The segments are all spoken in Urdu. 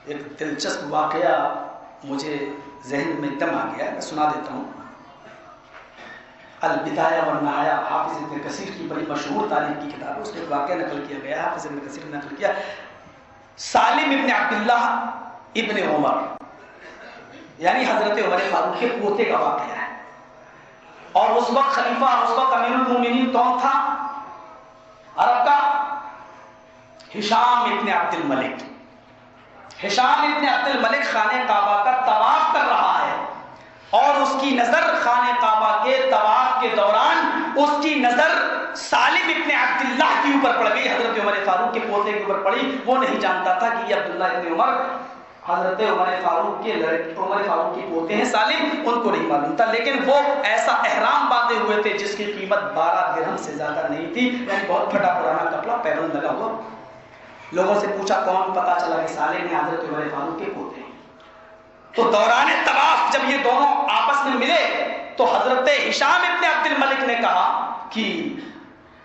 ایک دلچسپ واقعہ مجھے ذہن میں دم آ گیا ہے، میں سنا دیتا ہوں۔ البدایہ والنہایہ حافظ ابن کثیر کی بڑی مشہور تاریخ کی کتاب ہے، اس میں ایک واقعہ نقل کیا گیا ہے، حافظ ابن کثیر نے نقل کیا۔ سالم ابن عبداللہ ابن عمر یعنی حضرت عمر فاروق کے پوتے کا واقعہ ہے، اور اس وقت خلیفہ، اس وقت امیر المومنین کون تھا عرب کا؟ ہشام ابن عبد الملک۔ ہشام ابن عبد الملک خانہ کعبہ کا طواف کر رہا ہے، اور اس کی نظر خانہ کعبہ کے طواف کے دوران اس کی نظر سالم ابن عبداللہ کے اوپر پڑ گئی، حضرت عمر فاروق کے پوتے کے اوپر پڑی۔ وہ نہیں جانتا تھا کہ یہ عبداللہ ابن عمر حضرت عمر فاروق کے عمر فاروق کے پوتے ہیں سالم، ان کو نہیں معلوم تھا، لیکن وہ ایسا احرام باندھے ہوئے تھے جس کی قیمت 12 درہم سے زیادہ نہیں تھی، یعنی بہت پھٹا پرانا کپڑا پیبند لگا ہوا۔ لوگوں سے پوچھا کون؟ پتا چلا کہ سالم نے حضرت عمر فاروق کے پوتے ہیں۔ تو دوران طواف جب یہ دونوں آپس میں ملے تو حضرت ہشام ابن عبد الملک نے کہا کہ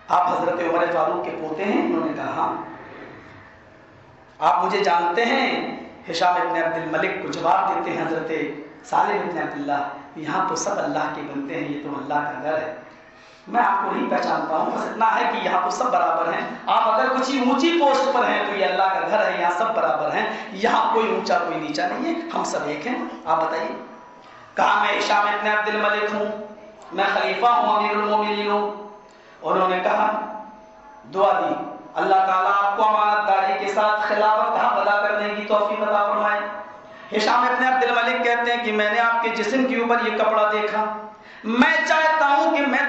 آپ حضرت عمر فاروق کے پوتے ہیں؟ انہوں نے کہا ہاں۔ آپ مجھے جانتے ہیں؟ ہشام ابن عبد الملک کو جواب دیتے ہیں حضرت سالم ابن عبداللہ، یہاں تو سب اللہ کے بنتے ہیں، یہ تو اللہ کا گھر ہے، میں آپ کو نہیں پہچانتا ہوں، بس اتنا ہے کہ یہاں تو سب برابر ہیں، آپ اگر کچھ اونچی پوسٹ پر ہیں تو یہ اللہ کا گھر ہے، یہاں سب برابر ہیں، یہاں کوئی اونچا کوئی نیچا نہیں ہے، ہم سب ایک ہیں، آپ بتائیے۔ کہا میں ہشام ابن عبد الملک ہوں، میں خلیفہ ہوں، امیر المومنین ہوں۔ انہوں نے کہا دعا دی، اللہ تعالیٰ آپ کو امانت داری کے ساتھ خلافت حق ادا کرنے کی توفیق عطا فرمائے۔ ہشام ابن عبد الملک کہتے ہیں کہ میں نے آپ کے جسم کے اوپر یہ کپڑا دیکھا، میں چاہتا ہوں کہ میں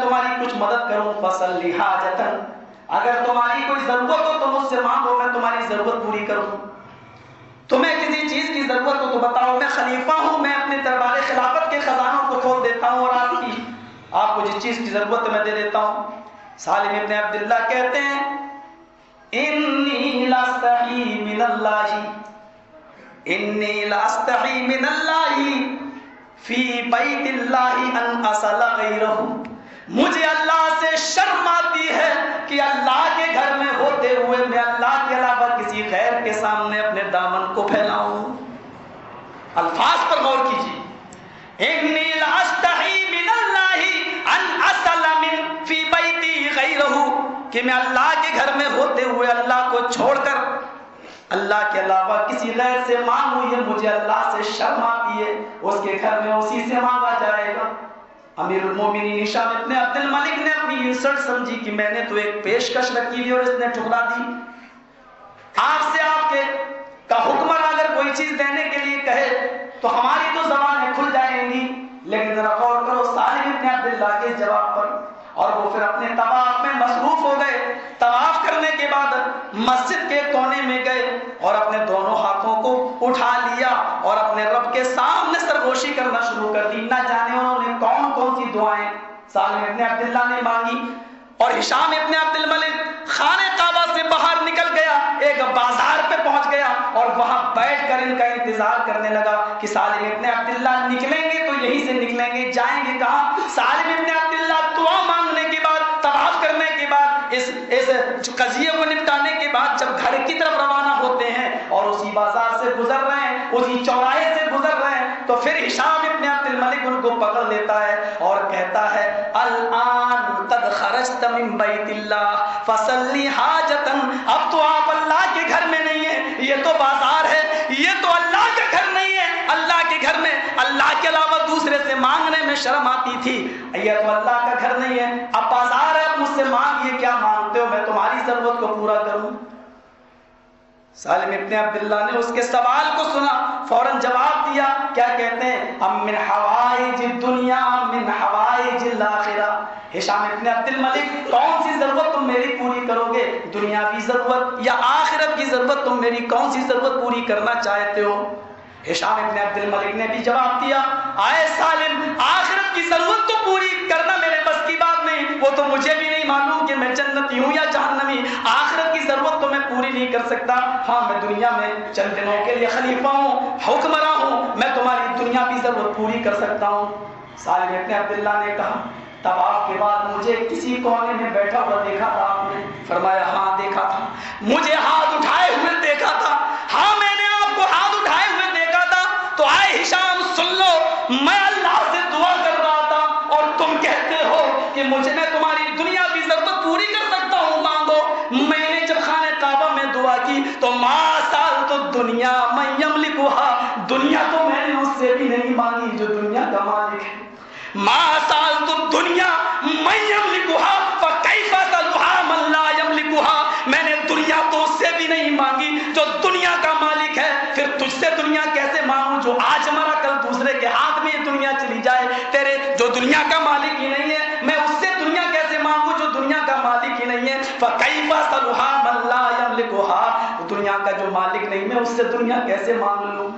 تمہاری کچھ مدد کروں، فصلی حاجتن، اگر تمہاری کوئی ضرورت ہو تو مجھ سے مانگو، میں تمہاری ضرورت پوری کروں، تمہیں کسی چیز کی ضرورت ہو تو بتاؤ، میں خلیفہ ہوں، میں اپنے دربار خلافت کے خزانوں کو کھول دیتا ہوں، اور آپ کو جس چیز کی ضرورت ہے میں دے دیتا ہوں۔ سالم ابن عبداللہ کہتے ہیں انی لاستحی من اللہ، انی لاستحی من اللہ فی بیت اللہ ان اسأل غیرہ، مجھے اللہ سے شرم آتی ہے کہ اللہ کے گھر میں ہوتے ہوئے میں اللہ کے علاوہ کسی غیر کے سامنے اپنے دامن کو پھیلاؤں۔ الفاظ پر غور کیجیے، انی لاستحی من اللہ ان اسأل من فی بیتی غیرہ، کہ میں اللہ کے گھر میں ہوتے ہوئے اللہ کو چھوڑ کر اللہ کے علاوہ کسی غیر سے مانگوں، یہ مجھے اللہ سے شرم آتی ہے، اس کے گھر میں اسی سے مانگا جائے گا۔ امیر المومنین ہشام ابن عبد الملک نے اپنی انسلٹ سمجھی کہ میں نے تو ایک پیشکش رکھی تھی اور اس نے ٹھکرا دی۔ آپ سے آپ کے کا حکمر اگر کوئی چیز دینے کے لیے کہے تو ہماری تو زبانیں کھل جائیں گی، لیکن ذرا غور کرو سالم ابن عبداللہ کے جواب پر، اور وہ پھر اپنے طواف میں مصروف ہو گئے۔ طواف کرنے کے بعد مسجد کے کونے میں گئے اور اپنے دونوں ہاتھوں کو اٹھا لیا اور اپنے رب کے سامنے سرگوشی کرنا شروع کر دی۔ نہ جانے انہوں نے کون کون سی دعائیں سالم ابن عبداللہ نے مانگی، اور ہشام ابن عبد الملک خانہ کعبہ سے باہر نکل گیا، ایک بازار پہ پہنچ گیا اور وہاں بیٹھ کر ان کا انتظار کرنے لگا کہ سالم ابن عبداللہ نکلیں گے تو یہیں سے نکلیں گے، جائیں گے کہاں؟ سالم ابن عبداللہ دعا مانگنے کے بعد، طواف کرنے کے بعد، اس قضیے کو نپٹانے کے بعد جب گھر کی طرف روانہ ہوتے ہیں اور اسی بازار سے گزر رہے ہیں، اسی چوراہے سے گزر رہے ہیں، تو پھر ہشام ابن عبد الملک ان کو پکڑ لیتا ہے اور کہتا ہے الآن قد خرجت من بیت اللہ فصلی حاجتن، اب تو آپ اللہ کے گھر میں نہیں ہیں، یہ تو بازار ہے، یہ تو اللہ کا گھر نہیں ہے، اللہ کے گھر میں اللہ کے علاوہ دوسرے سے مانگنے میں شرم آتی تھی، یہ تو اللہ کا گھر نہیں ہے، اب بازار ہے، اب مجھ سے مانگیے، کیا مانگتے ہو، میں تمہاری ضرورت کو پورا کروں۔ سالم ابن عبداللہ نے اس کے سوال کو سنا، فوراً جواب دیا، کیا کہتے ہیں؟ ام من حوائج الدنیا من حوائج الاخرہ، ہشام ابن عبد الملک کون سی ضرورت تم میری پوری کرو گے، دنیاوی ضرورت یا آخرت کی ضرورت، تم میری کون سی ضرورت پوری کرنا چاہتے ہو؟ ہشام ابن عبد الملک نے بھی جواب دیا، آئے سالم، آخرت کی ضرورت تو پوری کرنا میرے بس کی بات نہیں، وہ تو مجھے بھی نہیں معلوم کہ میں جنتی ہوں یا جہنمی، آخرت کی ضرورت تو میں پوری نہیں کر سکتا، ہاں میں دنیا میں چند دنوں کے لیے خلیفہ ہوں، حکمراں ہوں، میں تمہاری دنیاوی ضرورت پوری کر سکتا ہوں۔ سالم ابن عبداللہ نے کہا طواف کے بعد مجھے کسی کونے میں بیٹھا ہوا دیکھا تھا آپ نے؟ فرمایا ہاں دیکھا تھا، مجھے ہاتھ اٹھائے ہوئے دیکھا تھا، ہاں میں نے مانگی تو ما سالت الدنیا من یملکها، دنیا تو میں نے اس سے بھی نہیں مانگی جو دنیا کا مالک ہے. ما سالت الدنیا من یملکها فکیف اسألها من لا یملکها، میں نے دنیا تو اس سے بھی نہیں مانگی جو دنیا کا مالک ہے، پھر تجھ سے دنیا کیسے مانگوں جو آج مرا کل دوسرے کے ہاتھ میں یہ دنیا چلی جائے. تیرے جو دنیا کا مالک ہی نہیں ہے میں اس سے دنیا کیسے مانگوں جو دنیا کا مالک ہی نہیں ہے. فکیف اسألها من لا یملکها، دنیا کا جو مالک نہیں میں اس سے دنیا کیسے مانگ لوں.